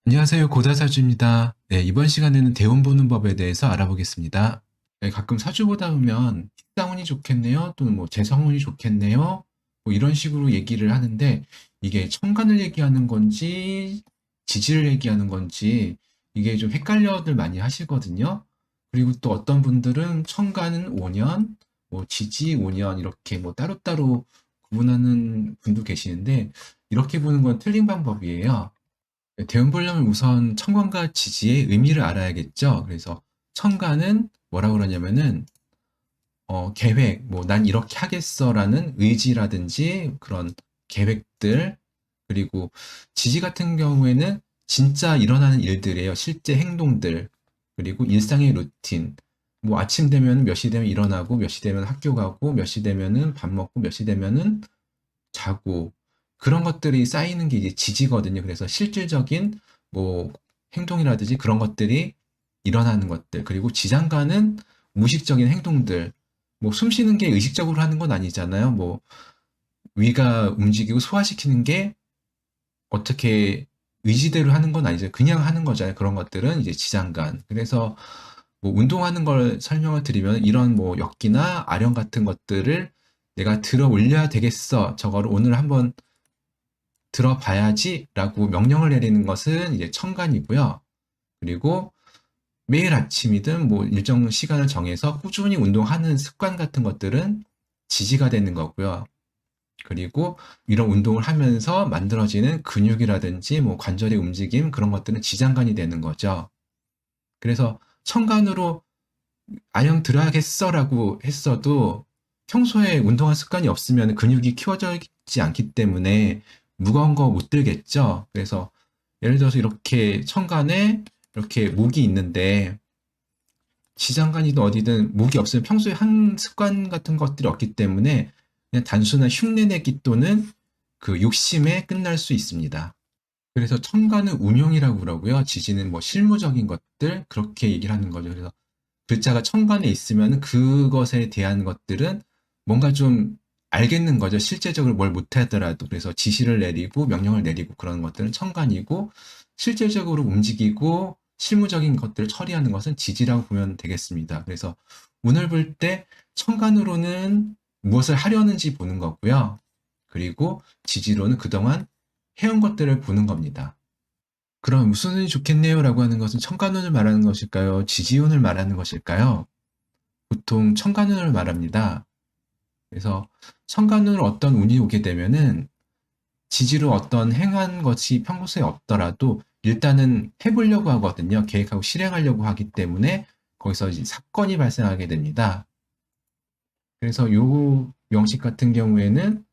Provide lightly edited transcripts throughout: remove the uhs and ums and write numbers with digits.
안녕하세요. 고다사주입니다. 네, 이번 시간에는 대운 보는 법에 대해서 알아보겠습니다. 네, 가끔 사주 보다 보면 식상운이 좋겠네요. 또는 뭐 재성운이 좋겠네요. 뭐 이런 식으로 얘기를 하는데 이게 천간을 얘기하는 건지 지지를 얘기하는 건지 이게 좀 헷갈려들 많이 하시거든요. 그리고 또 어떤 분들은 천간은 5년, 뭐 지지 5년 이렇게 뭐 따로따로 구분하는 분도 계시는데 이렇게 보는 건 틀린 방법이에요. 네, 대응 보려면 우선 청간과 지지의 의미를 알아야겠죠. 그래서 청간은 뭐라고 그러냐면은 계획, 뭐 난 이렇게 하겠어라는 의지라든지 그런 계획들, 그리고 지지 같은 경우에는 진짜 일어나는 일들이에요. 실제 행동들, 그리고 일상의 루틴. 뭐 아침 되면 몇 시 되면 일어나고 몇 시 되면 학교 가고 몇 시 되면은 밥 먹고 몇 시 되면은 자고, 그런 것들이 쌓이는 게 이제 지지거든요. 그래서 실질적인 뭐 행동이라든지 그런 것들이 일어나는 것들, 그리고 지장간은 무의식적인 행동들, 뭐 숨 쉬는 게 의식적으로 하는 건 아니잖아요. 뭐 위가 움직이고 소화시키는 게 어떻게 의지대로 하는 건 아니죠. 그냥 하는 거잖아요. 그런 것들은 이제 지장간. 그래서 뭐 운동하는 걸 설명을 드리면 이런 뭐 역기나 아령 같은 것들을 내가 들어 올려야 되겠어. 저거를 오늘 한번 들어봐야지라고 명령을 내리는 것은 이제 천간이고요. 그리고 매일 아침이든 뭐 일정 시간을 정해서 꾸준히 운동하는 습관 같은 것들은 지지가 되는 거고요. 그리고 이런 운동을 하면서 만들어지는 근육이라든지 뭐 관절의 움직임 그런 것들은 지장간이 되는 거죠. 그래서 천간으로 아령 들어야겠어라고 했어도 평소에 운동한 습관이 없으면 근육이 키워져 있지 않기 때문에 무거운 거 못 들겠죠. 그래서 예를 들어서 이렇게 천간에 이렇게 목이 있는데 지장간이든 어디든 목이 없으면 평소에 한 습관 같은 것들이 없기 때문에 그냥 단순한 흉내내기 또는 그 욕심에 끝날 수 있습니다. 그래서 천간은 운용이라고 그러고요. 지지는 뭐 실무적인 것들 그렇게 얘기를 하는 거죠. 그래서 글자가 천간에 있으면 그것에 대한 것들은 뭔가 좀 알겠는 거죠. 실제적으로 뭘 못하더라도. 그래서 지시를 내리고 명령을 내리고 그런 것들은 천간이고 실제적으로 움직이고 실무적인 것들을 처리하는 것은 지지라고 보면 되겠습니다. 그래서 운을 볼 때 천간으로는 무엇을 하려는지 보는 거고요. 그리고 지지로는 그동안 해온 것들을 보는 겁니다. 그럼 무슨 운이 좋겠네요라고 하는 것은 천간운을 말하는 것일까요? 지지운을 말하는 것일까요? 보통 천간운을 말합니다. 그래서 천간운으로 어떤 운이 오게 되면은 지지로 어떤 행한 것이 평소에 없더라도 일단은 해보려고 하거든요. 계획하고 실행하려고 하기 때문에 거기서 이제 사건이 발생하게 됩니다. 그래서 요 명식 같은 경우에는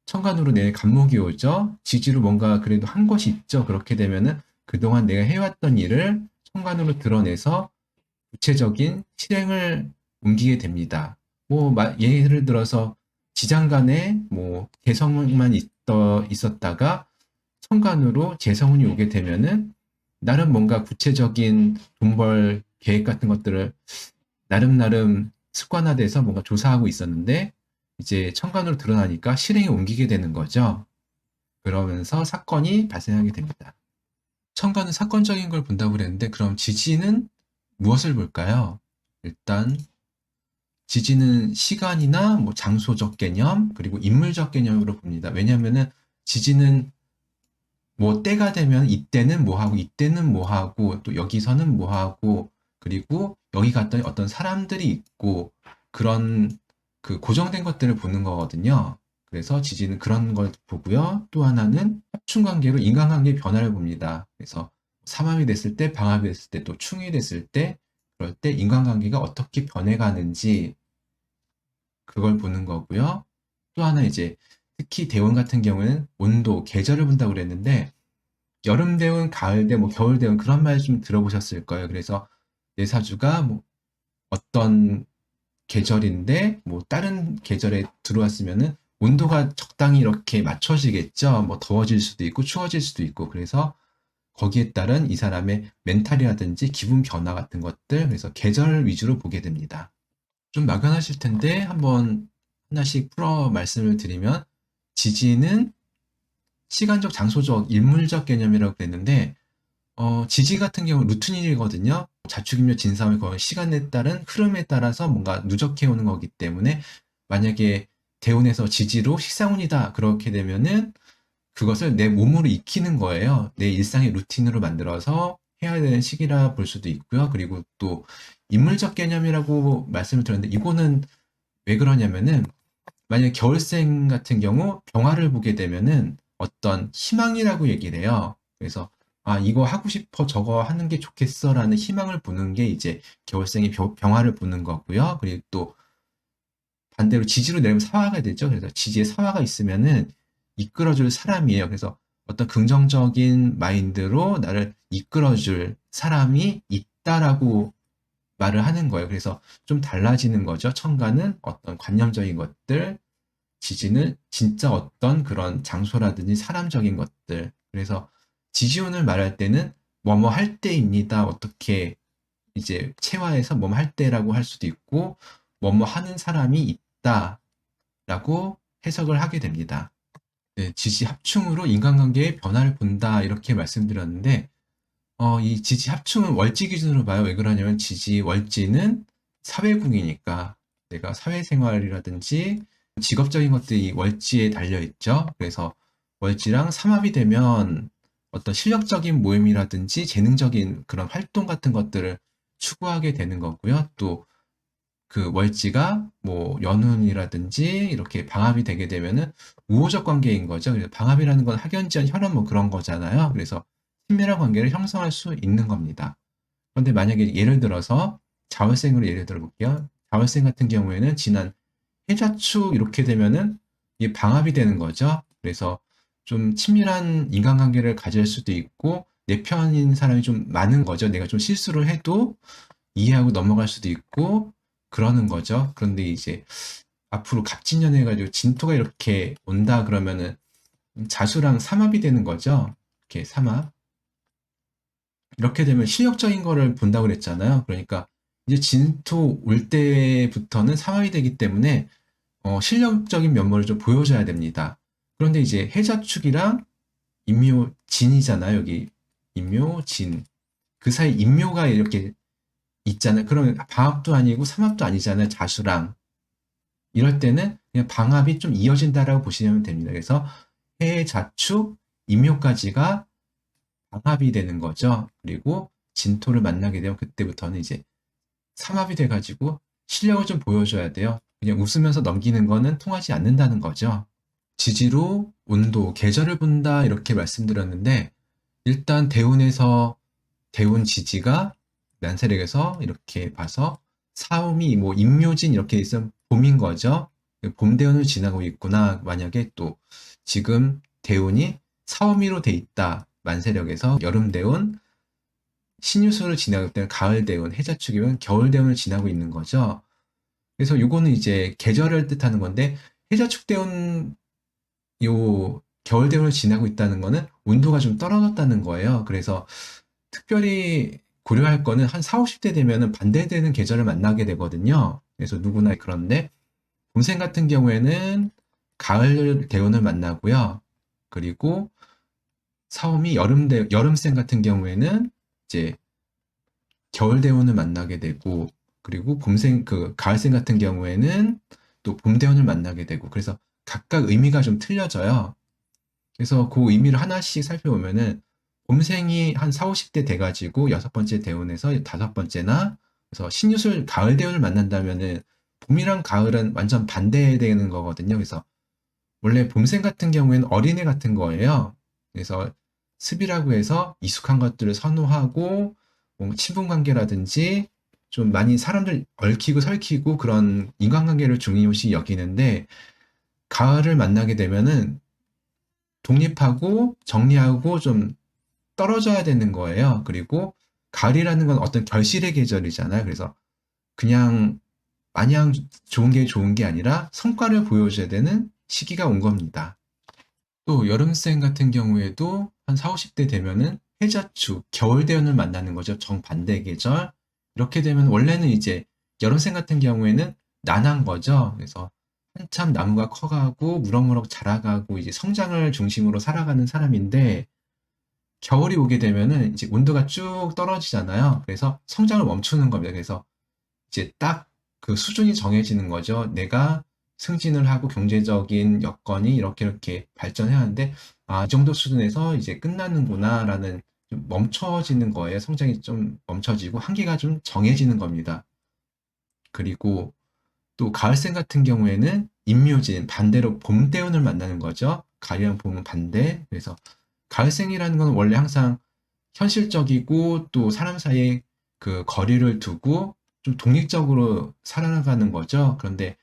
천간으로 내 간목이 오죠. 지지로 뭔가 그래도 한 것이 있죠. 그렇게 되면은 그동안 내가 해왔던 일을 천간으로 드러내서 구체적인 실행을 옮기게 됩니다. 뭐 예를 들어서 지장간에 뭐 개성만 있었다가 천간으로 재성운이 오게 되면은 나름 뭔가 구체적인 돈벌 계획 같은 것들을 나름 습관화돼서 뭔가 조사하고 있었는데 이제 천간으로 드러나니까 실행에 옮기게 되는 거죠. 그러면서 사건이 발생하게 됩니다. 천간은 사건적인 걸 본다고 그랬는데 그럼 지지는 무엇을 볼까요? 일단 지지는 시간이나 뭐 장소적 개념 그리고 인물적 개념으로 봅니다. 왜냐하면은 지지는 뭐 때가 되면 이때는 뭐 하고 이때는 뭐 하고 또 여기서는 뭐 하고 그리고 여기 갔더니 어떤 사람들이 있고 그런 그 고정된 것들을 보는 거거든요. 그래서 지지는 그런 걸 보고요. 또 하나는 합충 관계로 인간관계의 변화를 봅니다. 그래서 삼합이 됐을 때, 방합이 됐을 때, 또 충이 됐을 때, 그럴 때 인간관계가 어떻게 변해가는지 그걸 보는 거고요. 또 하나 이제 특히 대운 같은 경우는 온도, 계절을 본다고 그랬는데 여름 대운, 가을 대운, 뭐 겨울 대운 그런 말 좀 들어보셨을 거예요. 그래서 내 사주가 뭐 어떤 계절인데 뭐 다른 계절에 들어왔으면은 온도가 적당히 이렇게 맞춰지겠죠. 뭐 더워질 수도 있고 추워질 수도 있고 그래서 거기에 따른 이 사람의 멘탈이라든지 기분 변화 같은 것들 그래서 계절 위주로 보게 됩니다. 좀 막연하실 텐데 한번 하나씩 풀어 말씀을 드리면 지지는 시간적, 장소적, 인물적 개념이라고 그랬는데 지지 같은 경우는 루틴이거든요. 자축인묘 진사오의 그 시간에 따른 흐름에 따라서 뭔가 누적해 오는 거기 때문에 만약에 대운에서 지지로 식상운이다 그렇게 되면은 그것을 내 몸으로 익히는 거예요. 내 일상의 루틴으로 만들어서 해야 되는 시기라 볼 수도 있고요. 그리고 또 인물적 개념이라고 말씀을 드렸는데 이거는 왜 그러냐면은 만약에 겨울생 같은 경우 병화를 보게 되면은 어떤 희망이라고 얘기를 해요. 그래서 아, 이거 하고 싶어, 저거 하는 게 좋겠어라는 희망을 보는 게 이제 겨울생이 병화를 보는 거고요. 그리고 또 반대로 지지로 내리면 사화가 되죠. 그래서 지지에 사화가 있으면은 이끌어줄 사람이에요. 그래서 어떤 긍정적인 마인드로 나를 이끌어줄 사람이 있다라고 말을 하는 거예요. 그래서 좀 달라지는 거죠. 천간은 어떤 관념적인 것들, 지지는 진짜 어떤 그런 장소라든지 사람적인 것들. 그래서 지지운을 말할 때는 뭐뭐 할 때입니다. 어떻게 이제 체화해서 뭐뭐 할 때라고 할 수도 있고 뭐뭐 하는 사람이 있다라고 해석을 하게 됩니다. 네, 지지 합충으로 인간관계의 변화를 본다 이렇게 말씀드렸는데 이 지지 합충은 월지 기준으로 봐요. 왜 그러냐면 지지 월지는 사회궁이니까 내가 사회생활이라든지 직업적인 것들이 월지에 달려 있죠. 그래서 월지랑 삼합이 되면 어떤 실력적인 모임이라든지 재능적인 그런 활동 같은 것들을 추구하게 되는 거고요. 또 그 월지가 뭐 연운이라든지 이렇게 방합이 되게 되면은 우호적 관계인 거죠. 그래서 방합이라는 건 학연지연 혈연 뭐 그런 거잖아요. 그래서 친밀한 관계를 형성할 수 있는 겁니다. 그런데 만약에 예를 들어서 자월생으로 예를 들어 볼게요. 자월생 같은 경우에는 지난 해자축 이렇게 되면은 이게 방합이 되는 거죠. 그래서 좀 친밀한 인간관계를 가질 수도 있고 내 편인 사람이 좀 많은 거죠. 내가 좀 실수를 해도 이해하고 넘어갈 수도 있고 그러는 거죠. 그런데 이제 앞으로 갑진년해가지고 진토가 이렇게 온다 그러면은 자수랑 삼합이 되는 거죠. 이렇게 삼합. 이렇게 되면 실력적인 거를 본다고 그랬잖아요. 그러니까 이제 진토 올 때부터는 삼합이 되기 때문에 실력적인 면모를 좀 보여줘야 됩니다. 그런데 이제 해자축이랑 인묘 진이잖아요. 여기 인묘 진. 그 사이 인묘가 이렇게 있잖아요. 그러면 방합도 아니고 삼합도 아니잖아요. 자수랑. 이럴 때는 그냥 방합이 좀 이어진다라고 보시면 됩니다. 그래서 해, 자축, 임묘까지가 방합이 되는 거죠. 그리고 진토를 만나게 되면 그때부터는 이제 삼합이 돼가지고 실력을 좀 보여줘야 돼요. 그냥 웃으면서 넘기는 거는 통하지 않는다는 거죠. 지지로 온도, 계절을 본다 이렇게 말씀드렸는데 일단 대운에서 대운 지지가 난세력에서 이렇게 봐서 사음이 뭐 임묘진 이렇게 있으면 봄인 거죠. 봄 대운을 지나고 있구나. 만약에 또 지금 대운이 사오미로 돼 있다. 만세력에서 여름 대운, 신유수를 지나고 있다면 가을 대운, 해자축이면 겨울 대운을 지나고 있는 거죠. 그래서 요거는 이제 계절을 뜻하는 건데 해자축 대운 요 겨울 대운을 지나고 있다는 거는 온도가 좀 떨어졌다는 거예요. 그래서 특별히 고려할 거는 한 4, 50대 되면은 반대되는 계절을 만나게 되거든요. 그래서 누구나 그런데 봄생 같은 경우에는 가을 대운을 만나고요. 그리고 사오미 여름생 같은 경우에는 이제 겨울 대운을 만나게 되고 그리고 가을생 같은 경우에는 또 봄 대운을 만나게 되고 그래서 각각 의미가 좀 틀려져요. 그래서 그 의미를 하나씩 살펴보면은 봄생이 한 4, 50대 돼가지고 여섯 번째 대운에서 다섯 번째나 그래서 신유술 가을 대운을 만난다면은 봄이랑 가을은 완전 반대되는 거거든요. 그래서 원래 봄생 같은 경우에는 어린애 같은 거예요. 그래서 습이라고 해서 익숙한 것들을 선호하고 뭐 친분 관계라든지 좀 많이 사람들 얽히고 설키고 그런 인간관계를 중요시 여기는데 가을을 만나게 되면은 독립하고 정리하고 좀 떨어져야 되는 거예요. 그리고 가을이라는 건 어떤 결실의 계절이잖아요. 그래서 그냥 마냥 좋은 게 아니라 성과를 보여줘야 되는 시기가 온 겁니다. 또 여름생 같은 경우에도 한 4, 50대 되면은 해자축, 겨울대운을 만나는 거죠. 정반대 계절. 이렇게 되면 원래는 이제 여름생 같은 경우에는 난한 거죠. 그래서 한참 나무가 커가고 무럭무럭 자라가고 이제 성장을 중심으로 살아가는 사람인데 겨울이 오게 되면은 이제 온도가 쭉 떨어지잖아요. 그래서 성장을 멈추는 겁니다. 그래서 이제 딱 그 수준이 정해지는 거죠. 내가 승진을 하고 경제적인 여건이 이렇게 발전해야 하는데, 아, 이 정도 수준에서 이제 끝나는구나라는 좀 멈춰지는 거예요. 성장이 좀 멈춰지고 한계가 좀 정해지는 겁니다. 그리고 또 가을생 같은 경우에는 임묘진, 반대로 봄대운을 만나는 거죠. 가을이랑 봄은 반대. 그래서 가을생이라는 건 원래 항상 현실적이고 또 사람 사이에 그 거리를 두고 좀 독립적으로 살아가는 거죠. 그런데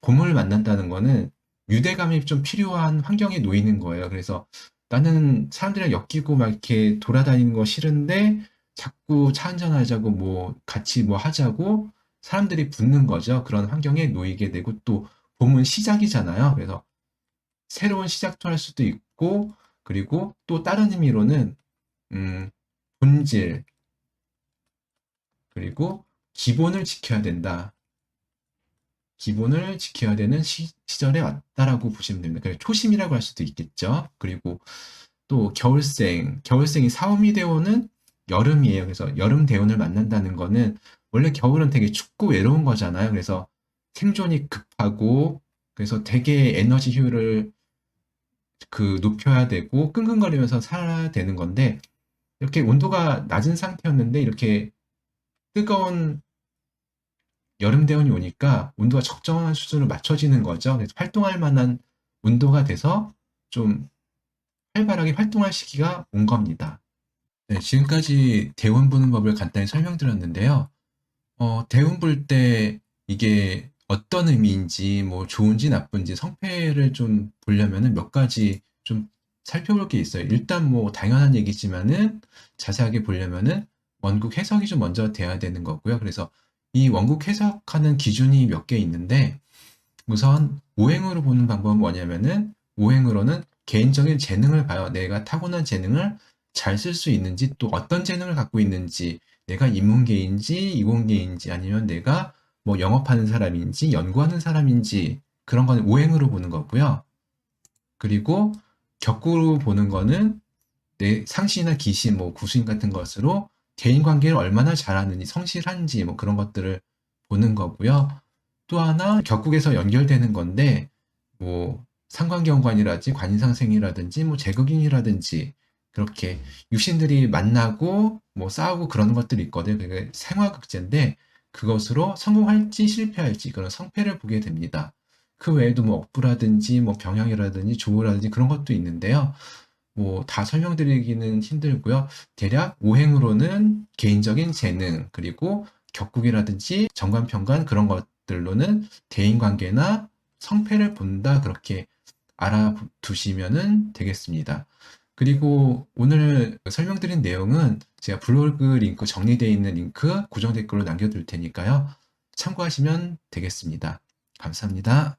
봄을 만난다는 거는 유대감이 좀 필요한 환경에 놓이는 거예요. 그래서 나는 사람들이랑 엮이고 막 이렇게 돌아다니는 거 싫은데 자꾸 차 한잔하자고 뭐 같이 뭐 하자고 사람들이 붙는 거죠. 그런 환경에 놓이게 되고 또 봄은 시작이잖아요. 그래서 새로운 시작도 할 수도 있고 그리고 또 다른 의미로는 음, 본질 그리고 기본을 지켜야 된다. 기본을 지켜야 되는 시절에 왔다라고 보시면 됩니다. 그래서 초심이라고 할 수도 있겠죠. 그리고 또 겨울생이 사오미 대오는 여름이에요. 그래서 여름 대운을 만난다는 거는 원래 겨울은 되게 춥고 외로운 거잖아요. 그래서 생존이 급하고 그래서 되게 에너지 효율을 그 높여야 되고 끙끙거리면서 살아야 되는 건데 이렇게 온도가 낮은 상태였는데 이렇게 뜨거운 여름 대운이 오니까 온도가 적정한 수준으로 맞춰지는 거죠. 그래서 활동할 만한 온도가 돼서 좀 활발하게 활동할 시기가 온 겁니다. 네, 지금까지 대운 보는 법을 간단히 설명드렸는데요. 대운 볼 때 이게 어떤 의미인지, 뭐 좋은지 나쁜지 성패를 좀 보려면은 몇 가지 좀 살펴볼 게 있어요. 일단 뭐 당연한 얘기지만은 자세하게 보려면은 원국 해석이 좀 먼저 돼야 되는 거고요. 그래서 이 원국 해석하는 기준이 몇 개 있는데 우선 오행으로 보는 방법은 뭐냐면은 오행으로는 개인적인 재능을 봐요. 내가 타고난 재능을 잘 쓸 수 있는지 또 어떤 재능을 갖고 있는지 내가 인문계인지 이공계인지 아니면 내가 뭐 영업하는 사람인지 연구하는 사람인지 그런 거는 오행으로 보는 거고요. 그리고 격구로 보는 거는 내 상시나 기신, 뭐 구신 같은 것으로 대인 관계를 얼마나 잘하는지 성실한지 뭐 그런 것들을 보는 거고요. 또 하나 격국에서 연결되는 건데 뭐 상관경관이라든지 관인상생이라든지 뭐 제국인이라든지 그렇게 육신들이 만나고 뭐 싸우고 그런 것들이 있거든요. 그게 생화극제인데 그것으로 성공할지 실패할지 그런 성패를 보게 됩니다. 그 외에도 뭐 억부라든지 뭐 병양이라든지 조우라든지 그런 것도 있는데요. 뭐 다 설명드리기는 힘들고요. 대략 오행으로는 개인적인 재능 그리고 격국이라든지 정관편관 그런 것들로는 대인관계나 성패를 본다 그렇게 알아두시면 되겠습니다. 그리고 오늘 설명드린 내용은 제가 블로그 링크 정리되어 있는 링크 고정 댓글로 남겨둘 테니까요. 참고하시면 되겠습니다. 감사합니다.